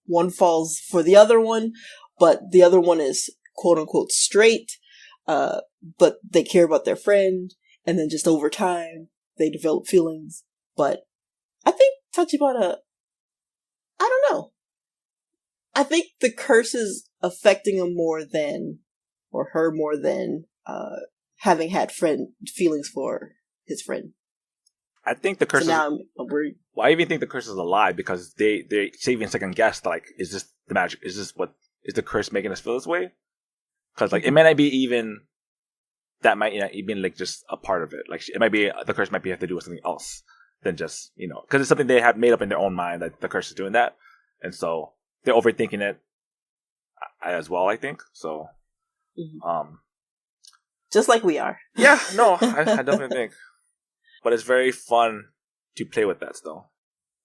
One falls for the other one, but the other one is quote unquote straight, but they care about their friend, and then just over time they develop feelings. But I think Tachibana, I don't know. I think the curse is affecting him more than having had feelings for his friend. I think the curse. So now I'm worried. Well, I even think the curse is a lie because they even second guess like, is this the magic? Is this what is the curse making us feel this way? Because like it may not be even that might even like just a part of it. Like it might be the curse might have to do with something else than just because it's something they have made up in their own mind that the curse is doing that, and so they're overthinking it as well. I think so. Just like we are. Yeah, no, I definitely think, but it's very fun to play with that still.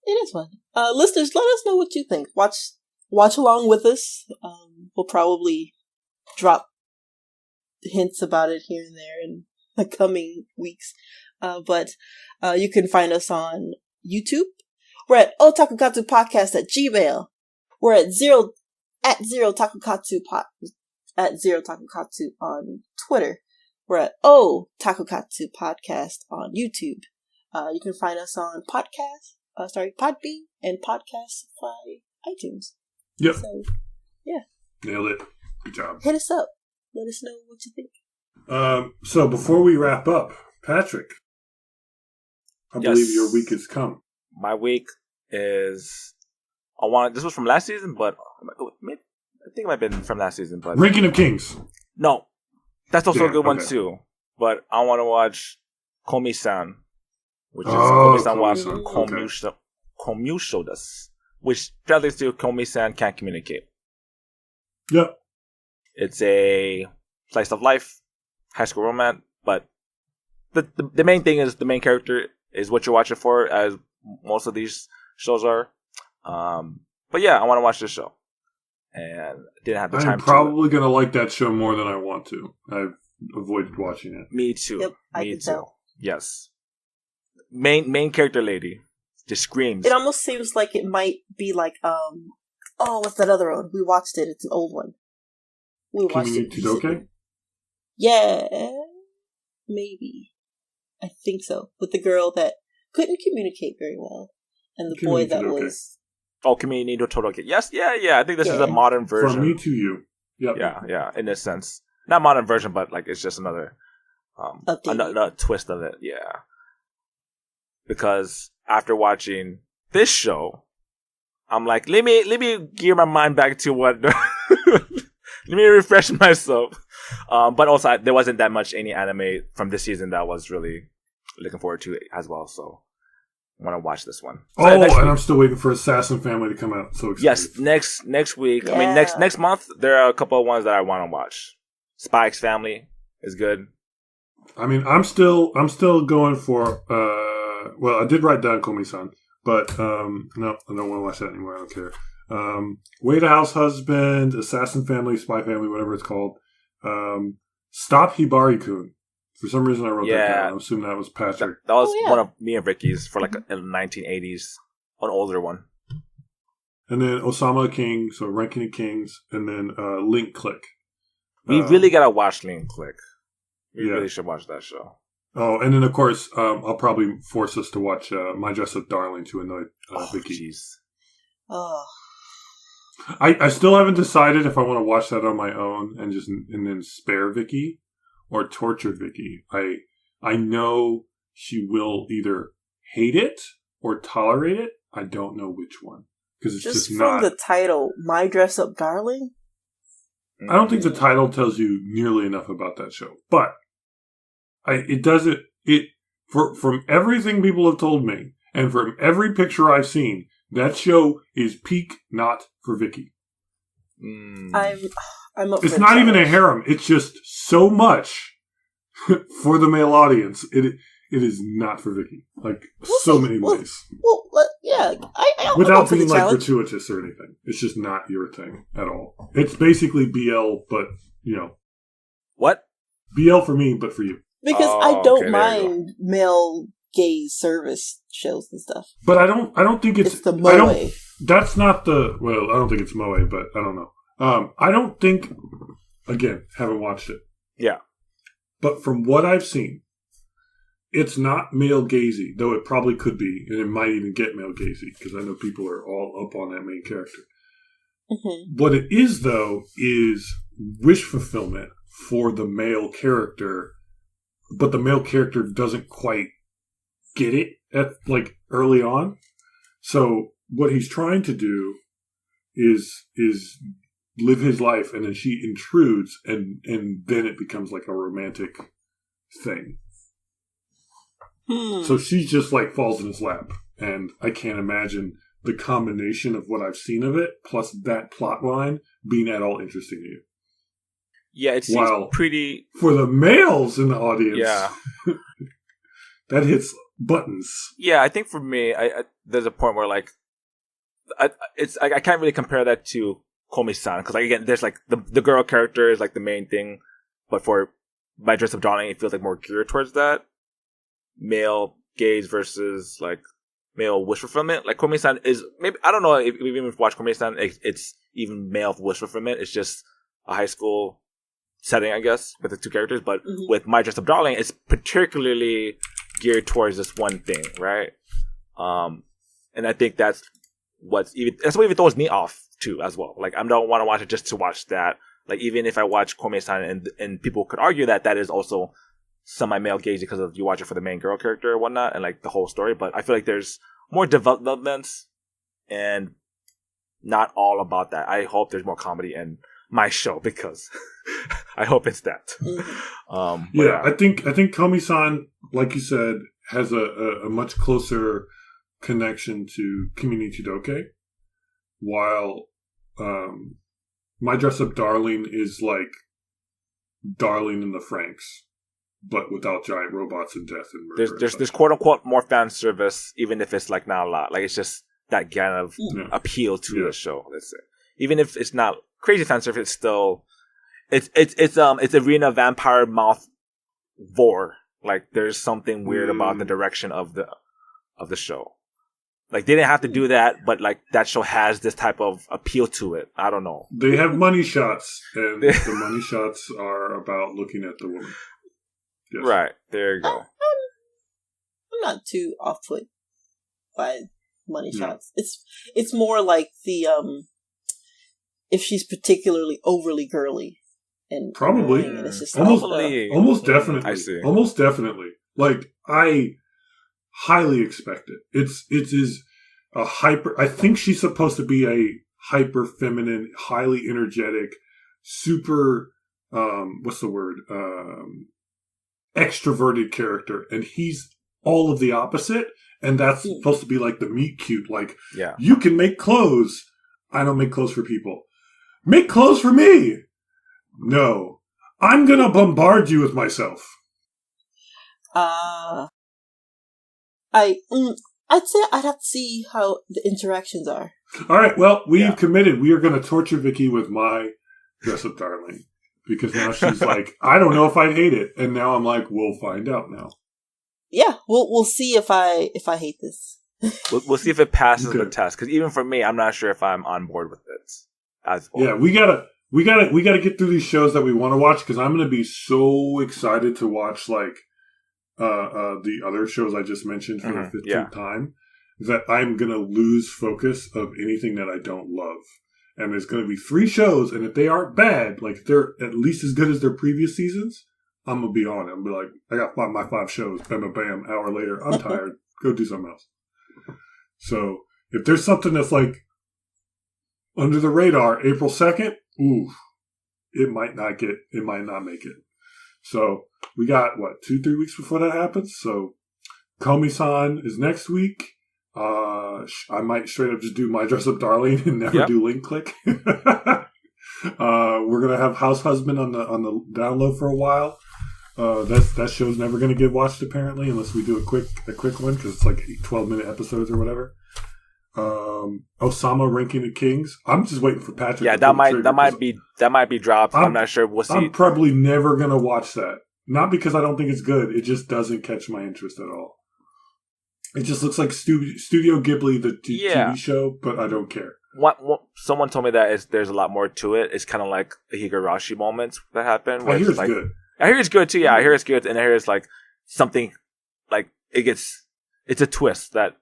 It is fun. Listeners, let us know what you think. Watch along with us. We'll probably drop hints about it here and there in the coming weeks. But you can find us on YouTube. We're at Taku Katsu Podcast at Gmail. We're at zero Taku Katsu at zero Taku Katsu on Twitter. We're at Taku Katsu Podcast on YouTube. You can find us on Podbean and Podcast by iTunes. Yep. So, yeah. Nailed it. Good job. Hit us up. Let us know what you think. So before we wrap up, Patrick, I believe your week has come. My week is this was from last season, but I think it might have been from last season. But Ranking of Kings. No, that's also a good one too. But I want to watch Komi-san, which is Komi-san watched Komyusho desu, which translates to Komi-san can't communicate. Yep. It's a slice of life, high school romance, but the main thing is the main character is what you're watching for, as most of these shows are. But yeah, I want to watch this show, and didn't have the time. I'm probably gonna like that show more than I want to. I've avoided watching it. Me too. Yep, Me too. Tell. Yes. Main character lady just screams. It almost seems like it might be like what's that other one? We watched it. It's an old one. We watched it. Okay? Yeah, maybe. I think so. With the girl that couldn't communicate very well, and the boy that was. Oh, Kimi no Toroke. Yes, yeah. I think this is a modern version. From me to you. Yep. Yeah. In this sense, not modern version, but like it's just another twist of it. Yeah. Because after watching this show, I'm like, let me gear my mind back to what. Let me refresh myself. But also, there wasn't that much any anime from this season that I was really looking forward to as well. So I want to watch this one. So I'm still waiting for Assassin Family to come out. So excited. Yes, next week. Yeah. I mean, next month, there are a couple of ones that I want to watch. Spy X Family is good. I mean, I'm still going for. Well, I did write down Komi-san, but no, I don't want to watch that anymore. I don't care. Way to House Husband, Assassin Family, Spy Family, whatever it's called. Stop Hibari-kun. For some reason, I wrote that down. I'm assuming that was Patrick. That was one of me and Vicky's for like a 1980s, an older one. And then Osama King, so Ranking of Kings, and then Link Click. We really gotta watch Link Click. We really should watch that show. Oh, and then of course, I'll probably force us to watch My Dress Up Darling to annoy Vicky. Jeez. Oh. I still haven't decided if I want to watch that on my own and then spare Vicky or torture Vicky. I know she will either hate it or tolerate it. I don't know which one because it's just from not. The title, My Dress Up Darling. I don't think the title tells you nearly enough about that show, but it doesn't. From everything people have told me and from every picture I've seen, that show is peak not for Vicky. I'm up It's for not challenge. even a harem. It's just so much for the male audience. It is not for Vicky. Like so many ways. Well, yeah. I'm Without up for the being like challenge. gratuitous or anything. It's just not your thing at all. It's basically BL, but What? BL for me, but for you. Because Oh, I don't okay, there you mind male gaze service shows and stuff. But I don't think it's the moe. That's not the. Well, I don't think it's moe, but I don't know. I don't think. Again, haven't watched it. Yeah. But from what I've seen, it's not male gazy, though it probably could be, and it might even get male gazy because I know people are all up on that main character. Mm-hmm. What it is, though, is wish fulfillment for the male character, but the male character doesn't quite get it at early on. So what he's trying to do is live his life, and then she intrudes, and then it becomes like a romantic thing. So she just falls in his lap, and I can't imagine the combination of what I've seen of it plus that plot line being at all interesting to you. Yeah, it seems pretty for the males in the audience. Yeah, that hits buttons. Yeah, I think for me, I there's a point where I can't really compare that to Komi-san because again, there's the girl character is the main thing, but for My Dress Up Darling, it feels more geared towards that male gaze versus male wish fulfillment. Komi-san is maybe, I don't know if we even watch Komi-san, it's even male wish fulfillment. It's just a high school setting, I guess, with the two characters. But with My Dress Up Darling, it's particularly geared towards this one thing, right? And I think that's what even throws me off too, as well. I don't want to watch it just to watch that. Even if I watch Komi-san and people could argue that is also semi-male gaze because of you watch it for the main girl character or whatnot and the whole story, but I feel there's more developments and not all about that. I hope there's more comedy in my show because I hope it's that. Yeah, I think Komi-san, like you said, has a much closer connection to Kimi ni Chidoke, while My Dress Up Darling is Darling in the Franxx, but without giant robots and death and murder. There's quote unquote more fan service, even if it's not a lot. It's just that kind of appeal to the show. Let's say, even if it's not crazy fan service, it's still it's arena vampire mouth vor. There's something weird about the direction of the show. They didn't have to do that, but that show has this type of appeal to it. I don't know. They have money shots, and the money shots are about looking at the woman. Yes. Right, there you go. I'm not too off put by money shots. It's more the if she's particularly overly girly and probably and it's just almost definitely. I see. Almost definitely. I highly expect it. It is a hyper. I think she's supposed to be a hyper feminine, highly energetic, super what's the word? Extroverted character, and he's all of the opposite, and that's supposed to be like the meet cute. Like, you can make clothes. I don't make clothes for people. Make clothes for me. No, I'm gonna bombard you with myself. I'd say I'd have to see how the interactions are. All right, well, we've committed. We are going to torture Vicky with my Dress Up Darling. Because now she's like, I don't know if I'd hate it. And now I'm like, we'll find out now. Yeah, we'll see if I hate this. We'll see if it passes the test. Because even for me, I'm not sure if I'm on board with it. As well. Yeah, we gotta get through these shows that we want to watch. Because I'm going to be so excited to watch like the other shows I just mentioned for the 15th time, that I'm going to lose focus of anything that I don't love. And there's going to be 3 shows, and if they aren't bad, like if they're at least as good as their previous seasons, I'm going to be on it. I'm going to be like, I got my 5 shows, bam, bam, bam, hour later, I'm tired, go do something else. So if there's something that's like under the radar, April 2nd, it might not make it. So we got, 2-3 weeks before that happens? So Komi-san is next week. I might straight up just do My Dress Up Darling and never do Link Click. We're gonna have House Husband on the download for a while. That show's never gonna get watched apparently unless we do a quick one because it's like 12-minute episodes or whatever. Osama Ranking the Kings. I'm just waiting for Patrick. Yeah, that might be dropped. I'm not sure. We'll see. I'm probably never gonna watch that. Not because I don't think it's good. It just doesn't catch my interest at all. It just looks like Studio Ghibli, the TV show, but I don't care. Someone told me that there's a lot more to it. It's kind of like the Higurashi moments that happen. I hear it's good. I hear it's good too. Yeah, I hear it's good, and I hear it's like something like it's a twist that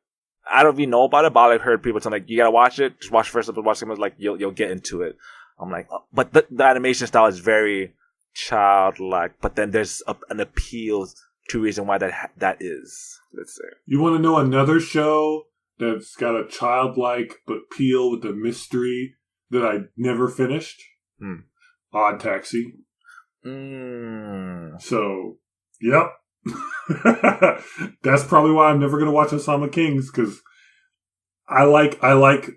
I don't even know about it. But I've heard people telling like you gotta watch it. Just watch the first episode. Watch it. Like you'll get into it. I'm like, but the animation style is very childlike. But then there's an appeal to reason why that is. Let's say. You want to know another show that's got a childlike but peel with the mystery that I never finished? Odd Taxi. So, yep. That's probably why I'm never going to watch Osama Kings, because I like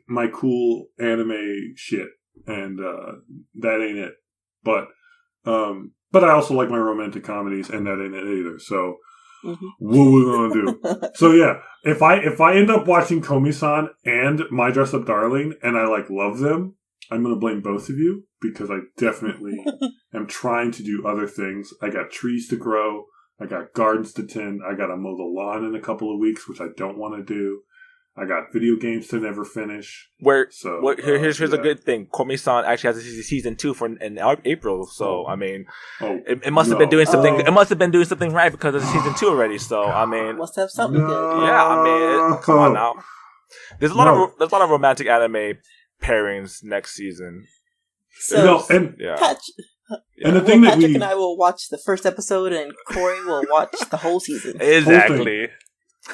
my cool anime shit, and that ain't it. But I also like my romantic comedies, and that ain't it either. So, what we gonna do? So yeah, if I end up watching Komi-san and My Dress Up Darling, and I like love them, I'm gonna blame both of you because I definitely am trying to do other things. I got trees to grow, I got gardens to tend, I gotta mow the lawn in a couple of weeks, which I don't want to do. I got video games to never finish. Here's a good thing. Komi-san actually has a season 2 in April. So I mean, it must have been doing something. It must have been doing something right because it's season 2 already. So I mean, must have something good. Yeah, I mean, come on now. There's a lot of romantic anime pairings next season. So and the thing that Patrick and I will watch the first episode, and Cori will watch the whole season. Exactly.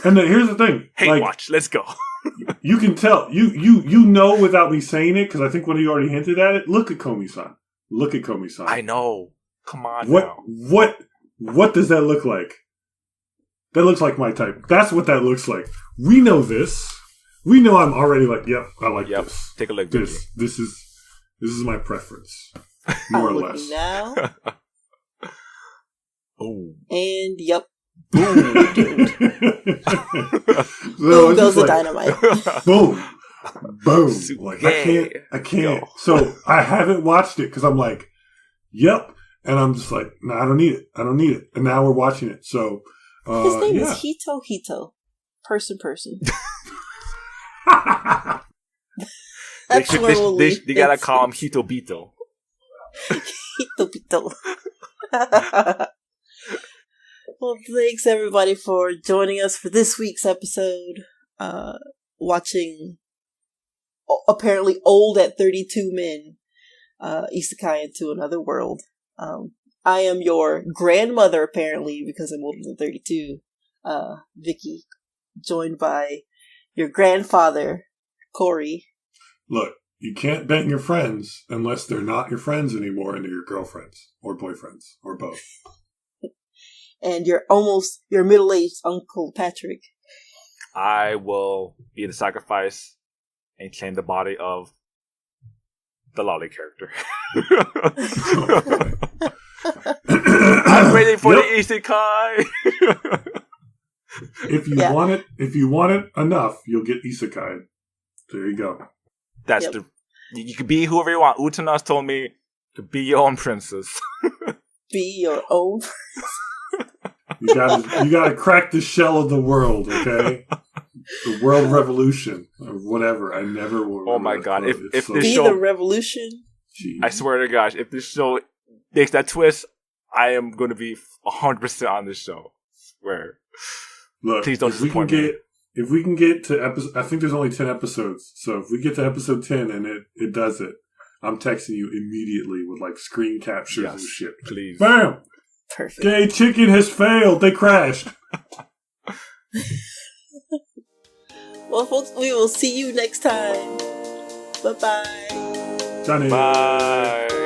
And here's the thing. Watch. Let's go. You can tell. You know without me saying it, because I think when you already hinted at it, look at Komi-san. I know. Come on What does that look like? That looks like my type. That's what that looks like. We know this. We know I'm already like, yep, I like this. Take a look. This is my preference. More or less. Now. And yep. Boom. Boom goes the dynamite. Boom. Like I can't. So I haven't watched it because I'm like, yep. And I'm just like, no, I don't need it. And now we're watching it. So his name is Hito. Person. They gotta call him Hitobito. Hitobito. Well, thanks everybody for joining us for this week's episode. Watching apparently old at 32 men isekai into another world. I am your grandmother apparently because I'm older than 32. Vicky, joined by your grandfather, Cori. Look, You can't bang your friends unless they're not your friends anymore and they're your girlfriends or boyfriends or both. And your middle-aged Uncle Patrick. I will be the sacrifice and claim the body of the lolly character. I'm waiting for the isekai. If you want it enough, you'll get isekai. There you go. That's you can be whoever you want. Utanas told me to be your own princess. Be your own. You gotta crack the shell of the world, okay? The world revolution or whatever. I never will. Oh my god! If this be show, the revolution. Geez. I swear to gosh, if this show makes that twist, I am going to be 100% on this show. Swear. Look, please don't disappoint me. If we can get to episode, I think there's only 10 episodes. So if we get to episode 10 and it does it, I'm texting you immediately with like screen captures and shit. Please. Bam! Perfect. Gay chicken has failed. They crashed. Well, folks, we will see you next time. Bye-bye. Johnny. Bye.